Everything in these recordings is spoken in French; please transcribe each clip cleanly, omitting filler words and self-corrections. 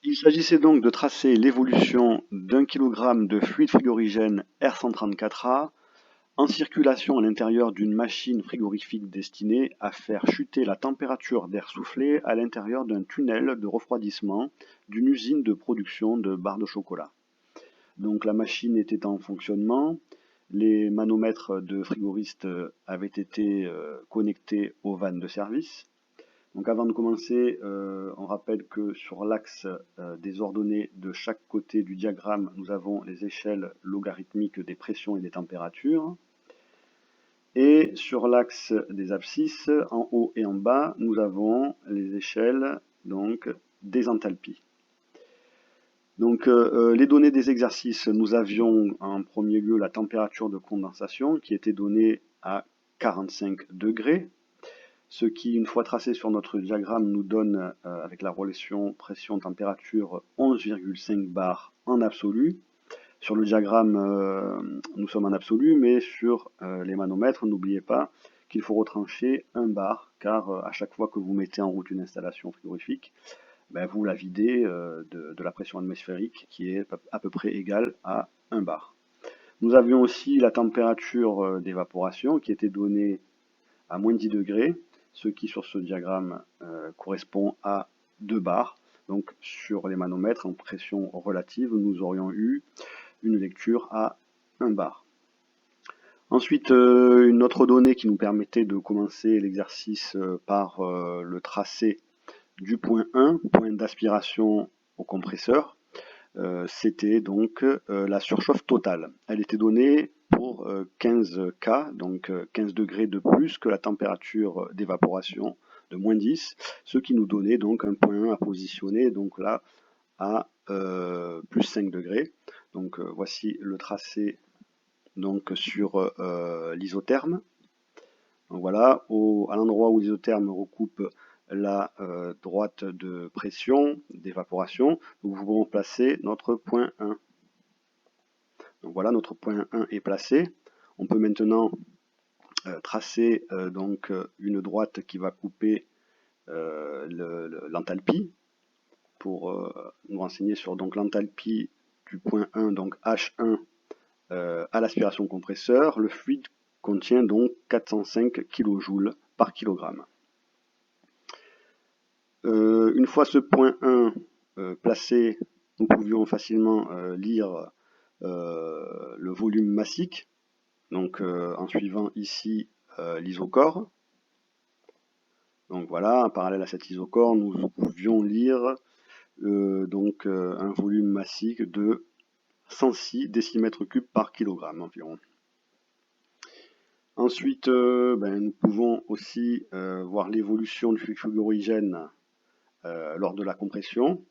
Il s'agissait donc de tracer l'évolution d'un kilogramme de fluide frigorigène R134A en circulation à l'intérieur d'une machine frigorifique destinée à faire chuter la température d'air soufflé à l'intérieur d'un tunnel de refroidissement d'une usine de production de barres de chocolat. Donc la machine était en fonctionnement, les manomètres de frigoristes avaient été connectés aux vannes de service. Donc avant de commencer, on rappelle que sur l'axe des ordonnées de chaque côté du diagramme, nous avons les échelles logarithmiques des pressions et des températures. Et sur l'axe des abscisses, en haut et en bas, nous avons les échelles donc, des enthalpies. Donc les données des exercices, nous avions en premier lieu la température de condensation qui était donnée à 45 degrés. Ce qui, une fois tracé sur notre diagramme, nous donne, avec la relation pression-température, 11,5 bars en absolu. Sur le diagramme, nous sommes en absolu, mais sur les manomètres, n'oubliez pas qu'il faut retrancher 1 bar, car à chaque fois que vous mettez en route une installation frigorifique, ben, vous la videz de la pression atmosphérique, qui est à peu près égale à 1 bar. Nous avions aussi la température d'évaporation, qui était donnée à moins 10 degrés, ce qui sur ce diagramme correspond à 2 bars. Donc sur les manomètres en pression relative, nous aurions eu une lecture à 1 bar. Ensuite, une autre donnée qui nous permettait de commencer l'exercice par le tracé du point 1, point d'aspiration au compresseur, c'était donc la surchauffe totale. Elle était donnée pour 15 K, donc 15 degrés de plus que la température d'évaporation de moins 10, ce qui nous donnait donc un point 1 à positionner donc là à plus 5 degrés. Donc voici le tracé donc sur l'isotherme. Donc voilà, à l'endroit où l'isotherme recoupe la droite de pression d'évaporation, nous pouvons placer notre point 1. Donc voilà, notre point 1 est placé. On peut maintenant tracer donc une droite qui va couper l'enthalpie pour nous renseigner sur l'enthalpie du point 1, donc H1 à l'aspiration compresseur. Le fluide contient donc 405 kJ par kilogramme. Une fois ce point 1 placé, nous pouvions facilement lire le volume massique, donc en suivant ici l'isocore. Donc voilà, en parallèle à cet isocore, nous pouvions lire donc un volume massique de 106 décimètres cubes par kilogramme environ. Ensuite, nous pouvons aussi voir l'évolution du fluide frigorigène lors de la compression.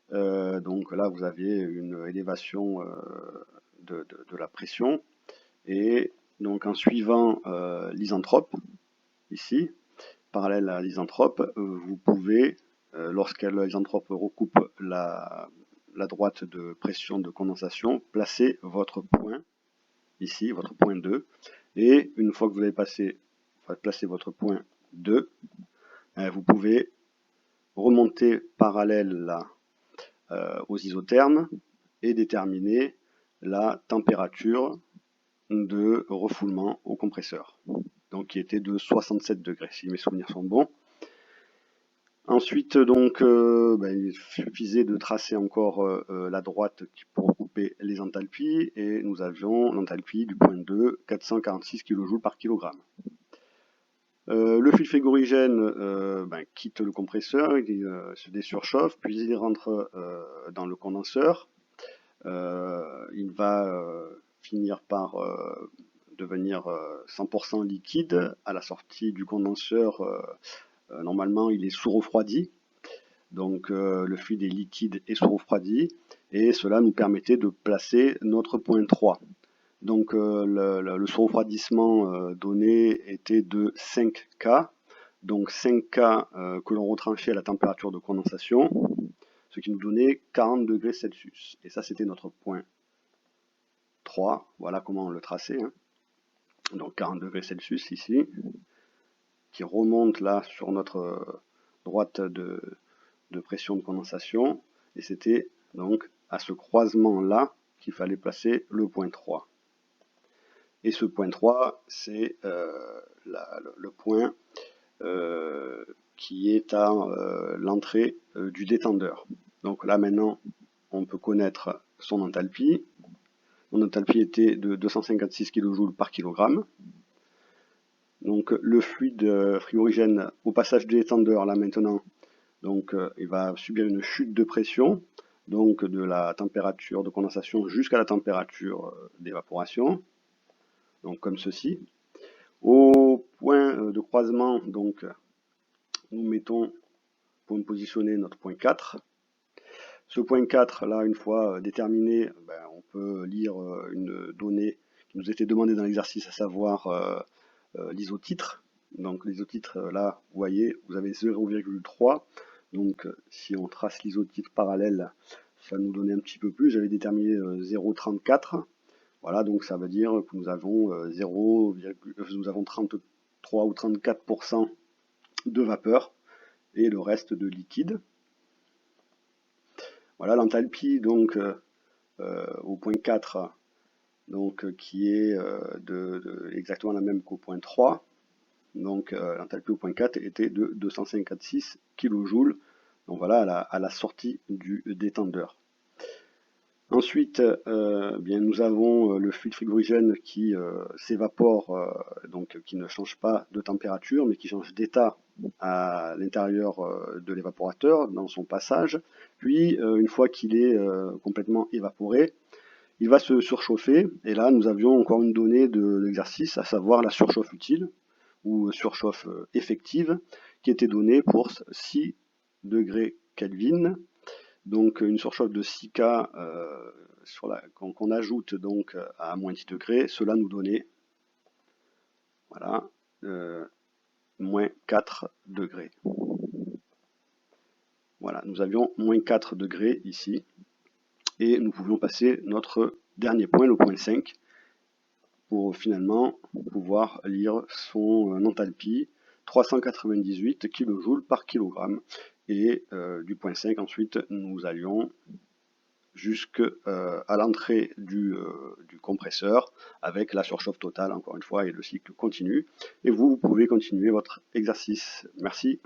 Donc là, vous avez une élévation de la pression. Et donc en suivant l'isentrope, ici, parallèle à l'isentrope, vous pouvez, lorsque l'isentrope recoupe la droite de pression de condensation, placer votre point, ici, votre point 2. Et une fois que vous avez placé votre point 2, vous pouvez remonter parallèle là, aux isothermes et déterminer la température de refoulement au compresseur, donc qui était de 67 degrés, si mes souvenirs sont bons. Ensuite, donc, il suffisait de tracer encore la droite pour recouper les enthalpies, et nous avions l'enthalpie du point 2, 446 kJ par kilogramme. Le fluide frigorigène quitte le compresseur, il se désurchauffe, puis il rentre dans le condenseur. Il va finir par devenir 100% liquide. À la sortie du condenseur, normalement il est sous-refroidi. Donc le fluide est liquide et sous-refroidi, et cela nous permettait de placer notre point 3. Donc le sous-refroidissement donné était de 5 K, donc 5 K que l'on retranchait à la température de condensation, ce qui nous donnait 40 degrés Celsius. Et ça, c'était notre point 3. Voilà comment on le traçait. Hein. Donc 40 degrés Celsius ici, qui remonte là sur notre droite de pression de condensation. Et c'était donc à ce croisement-là qu'il fallait placer le point 3. Et ce point 3, c'est le point qui est à l'entrée du détendeur. Donc là maintenant, on peut connaître son enthalpie. Mon enthalpie était de 256 kJ par kilogramme. Donc le fluide frigorigène au passage du détendeur, là maintenant, donc il va subir une chute de pression, donc de la température de condensation jusqu'à la température d'évaporation. Donc comme ceci. Au point de croisement, donc, nous mettons, pour positionner notre point 4. Ce point 4, là, une fois déterminé, on peut lire une donnée qui nous était demandée dans l'exercice, à savoir l'isotitre. Donc l'isotitre, là, vous voyez, vous avez 0,3. Donc si on trace l'isotitre parallèle, ça nous donnait un petit peu plus. J'avais déterminé 0,34. Voilà, donc ça veut dire que nous avons 33 ou 34% de vapeur et le reste de liquide. Voilà l'enthalpie donc au point 4, donc qui est exactement la même qu'au point 3. Donc l'enthalpie au point 4 était de 256 kJ. Donc voilà à la sortie du détendeur. Ensuite, nous avons le fluide frigorigène qui s'évapore, donc qui ne change pas de température, mais qui change d'état à l'intérieur de l'évaporateur dans son passage. Puis, une fois qu'il est complètement évaporé, il va se surchauffer. Et là, nous avions encore une donnée de l'exercice, à savoir la surchauffe utile ou surchauffe effective, qui était donnée pour 6 degrés Kelvin. Donc une surchauffe de 6K, qu'on ajoute donc à moins 10 degrés, cela nous donnait voilà, moins 4 degrés. Voilà, nous avions moins 4 degrés ici, et nous pouvions passer notre dernier point, le point 5, pour finalement pouvoir lire son enthalpie, 398 kJ par kilogramme. Et du point 5, ensuite, nous allions jusqu'à l'entrée du compresseur avec la surchauffe totale, encore une fois, et le cycle continue. Et vous pouvez continuer votre exercice. Merci.